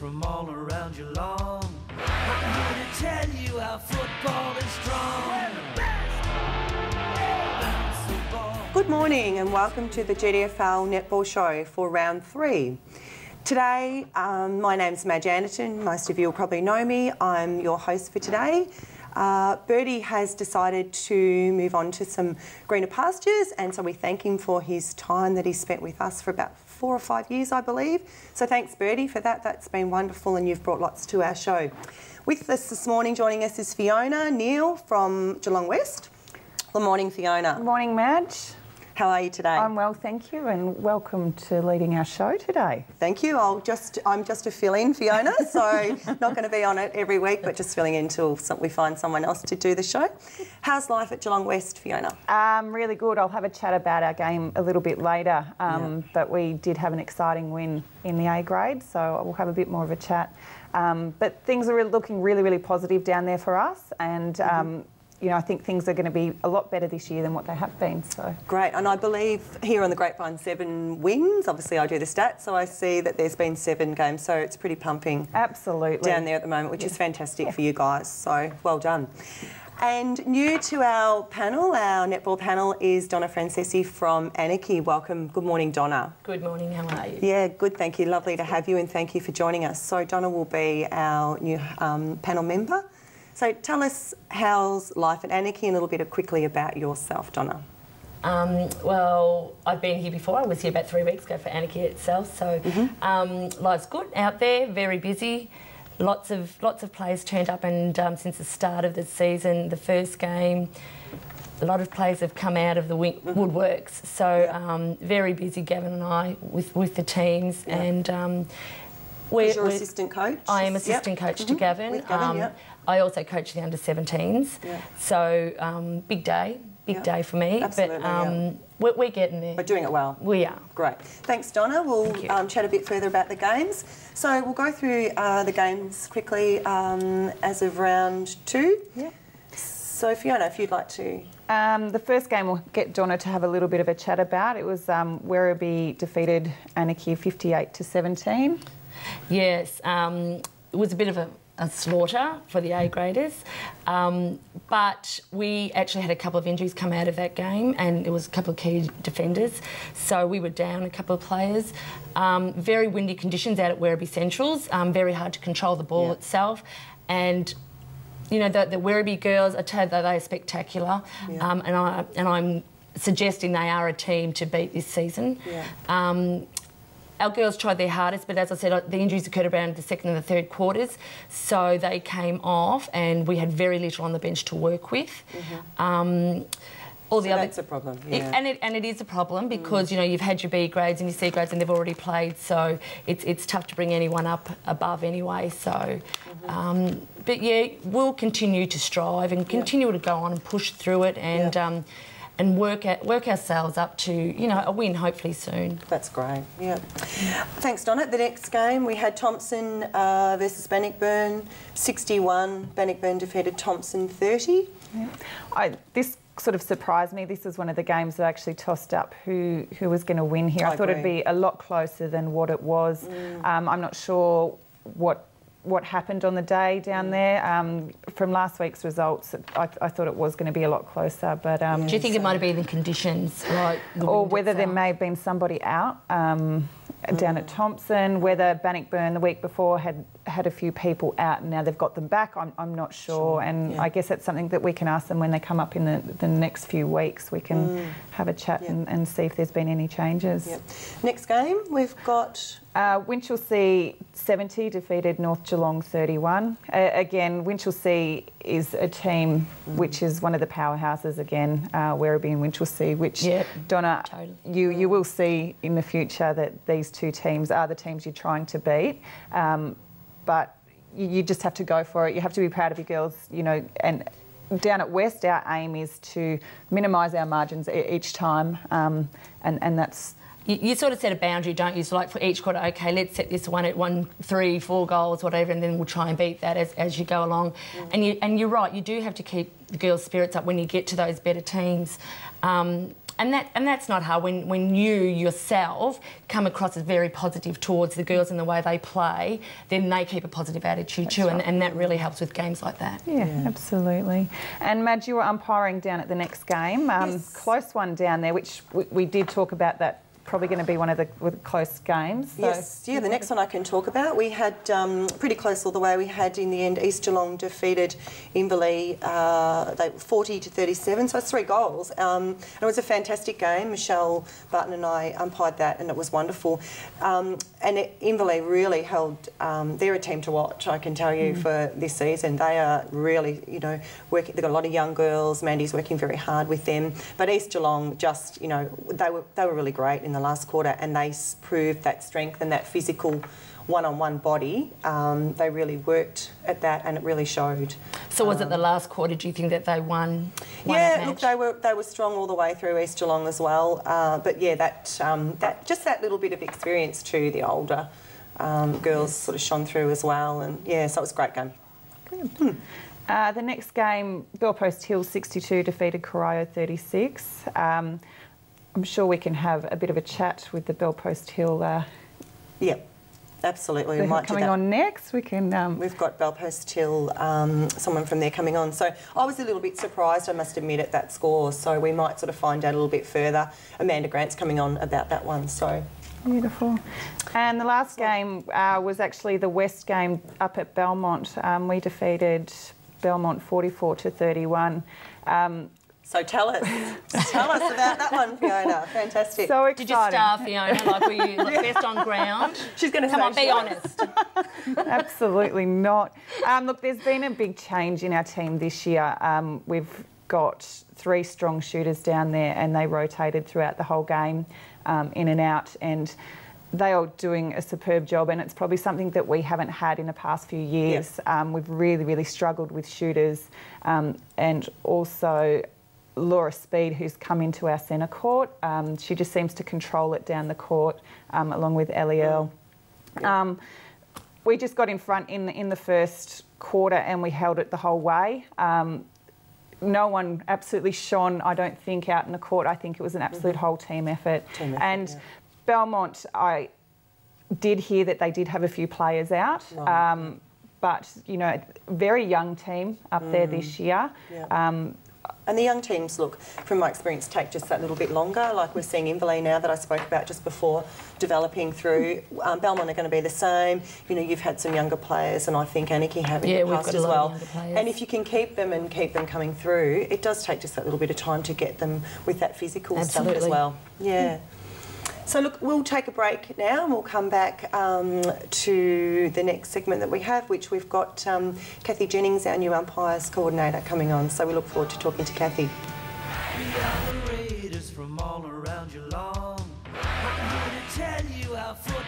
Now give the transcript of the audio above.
from all around your lawn. I'm here to tell you how football is strong. Good morning and welcome to the GDFL Netball Show for round 3. Today, my name's Madge Anderton. Most of you will probably know me. I'm your host for today. Birdie has decided to move on to some greener pastures, and so we thank him for his time that he spent with us for about 4 or 5 years, I believe. So thanks, Birdie, for that. That's been wonderful, and you've brought lots to our show. With us this morning, joining us is Fiona Neal from Geelong West. Good morning, Fiona. Good morning, Madge. How are you today? I'm well, thank you, and welcome to leading our show today. Thank you. I'm just a fill-in, Fiona, so not going to be on it every week, but just filling in until we find someone else to do the show. How's life at Geelong West, Fiona? Really good. I'll have a chat about our game a little bit later, but we did have an exciting win in the A grade, so we'll have a bit more of a chat. But things are looking really, really positive down there for us, and you know, I think things are going to be a lot better this year than what they have been. So great, and I believe here on the Grapevine 7 wins. Obviously, I do the stats, so I see that there's been 7 games, so it's pretty pumping. Absolutely. Down there at the moment, which is fantastic for you guys. So well done. And new to our panel, our netball panel, is Donna Francese from Anarchy. Welcome. Good morning, Donna. Good morning. How are you? Yeah, good. Thank you. Lovely to have you, and thank you for joining us. So Donna will be our new panel member. So tell us how's life at Anarchy and a little bit quickly about yourself, Donna. Well, I've been here before. I was here about 3 weeks ago for Anarchy itself. So life's good out there, very busy. Lots of players turned up, and since the start of the season, the first game, a lot of players have come out of the woodworks. So very busy, Gavin and I, with the teams. And you're assistant coach? I am assistant coach to Gavin. With Gavin, I also coach the under-17s. Yeah. So big day day for me. Absolutely, but we're getting there. We're doing it well. We are. Great. Thanks, Donna. We'll chat a bit further about the games. So we'll go through the games quickly as of round 2. Yeah. So Fiona, if you'd like to. The first game we'll get Donna to have a little bit of a chat about. It was Werribee defeated Anarchy 58-17. Yes, it was a bit of a slaughter for the A graders, but we actually had a couple of injuries come out of that game, and it was a couple of key defenders, so we were down a couple of players. Very windy conditions out at Werribee Centrals, very hard to control the ball itself, and you know the Werribee girls, I tell you, they are spectacular, and I'm suggesting they are a team to beat this season. Our girls tried their hardest, but as I said, the injuries occurred around the second and the third quarters, so they came off, and we had very little on the bench to work with. That's a problem. Yeah. And it is a problem because you know you've had your B grades and your C grades, and they've already played, so it's tough to bring anyone up above anyway. So, but yeah, we'll continue to strive and continue to go on and push through it, and work ourselves up to, you know, a win hopefully soon. That's great, yeah. Thanks, Donna. The next game we had Thompson versus Bannockburn, 61. Bannockburn defeated Thompson 30. Yeah. This sort of surprised me. This was one of the games that actually tossed up who was going to win here. I thought it'd be a lot closer than what it was. I'm not sure what happened on the day down there. From last week's results, I thought it was going to be a lot closer. But do you think it might have been the conditions, like or whether there may have been somebody out down at Thompson? Whether Bannockburn the week before had a few people out and now they've got them back, I'm not sure. And I guess that's something that we can ask them when they come up in the next few weeks. We can have a chat and see if there's been any changes. Next game we've got Winchelsea 70 defeated North Geelong 31. Again, Winchelsea is a team which is one of the powerhouses again, Werribee and Winchelsea, which, Donna, you will see in the future that these two teams are the teams you're trying to beat. But you just have to go for it. You have to be proud of your girls, you know, and down at West, our aim is to minimise our margins each time, and that's... You sort of set a boundary, don't you? So, like, for each quarter, OK, let's set this one at 1, 3, 4 goals, whatever, and then we'll try and beat that as you go along. And you're right, you do have to keep the girls' spirits up when you get to those better teams. And that's not hard when you yourself come across as very positive towards the girls and the way they play, then they keep a positive attitude too, right. and that really helps with games like that. Yeah, absolutely. And Madge, you were umpiring down at the next game. Yes. Close one down there, which we did talk about that. Probably going to be one of the close games. So. Yes, yeah, the next one I can talk about. We had pretty close all the way. We had, in the end, East Geelong defeated Inverleigh, they 40-37, so it's 3 goals. And it was a fantastic game. Michelle Barton and I umpired that, and it was wonderful. And Inverleigh really held, they're a team to watch, I can tell you, for this season. They are really, you know, working. They've got a lot of young girls. Mandy's working very hard with them. But East Geelong just, you know, they were really great in the last quarter, and they proved that strength and that physical one-on-one body. They really worked at that, and it really showed. So was it the last quarter? Do you think that they won? Yeah, look, they were strong all the way through, East Geelong as well. But yeah, that just that little bit of experience too, the older girls sort of shone through as well, and yeah, so it was a great game. Good. The next game, Bellpost Hill 62 defeated Corio 36. I'm sure we can have a bit of a chat with the Bellpost Hill. Yep, absolutely. We might coming do that. on next. We can. We've got Bellpost Hill, someone from there coming on. So I was a little bit surprised, I must admit, at that score. So we might sort of find out a little bit further. Amanda Grant's coming on about that one. So beautiful. And the last game was actually the West game up at Belmont. We defeated Belmont 44-31. So tell us about that one, Fiona. Fantastic. So exciting. Did you star Fiona? Like, were you best on ground? She's going to Come on, be honest. Absolutely not. Look, there's been a big change in our team this year. We've got 3 strong shooters down there, and they rotated throughout the whole game, in and out, and they are doing a superb job, and it's probably something that we haven't had in the past few years. Yep. We've really, really struggled with shooters, and also Laura Speed, who's come into our centre court. She just seems to control it down the court, along with Eliel. We just got in front in the first quarter, and we held it the whole way. No one absolutely shone, I don't think, out in the court. I think it was an absolute whole team effort. Belmont, I did hear that they did have a few players out. Right. But, you know, very young team up there this year. Yeah. And the young teams, look, from my experience, take just that little bit longer. Like we're seeing Inverleigh now that I spoke about just before, developing through. Belmont are going to be the same. You know, you've had some younger players, and I think Aniki have in the past as well. And if you can keep them and keep them coming through, it does take just that little bit of time to get them with that physical stuff as well. Yeah. So look, we'll take a break now, and we'll come back to the next segment that we have, which we've got Kathy Jennings, our new umpires coordinator, coming on. So we look forward to talking to Kathy. We are the Raiders from all around Geelong. I'm here to tell you how football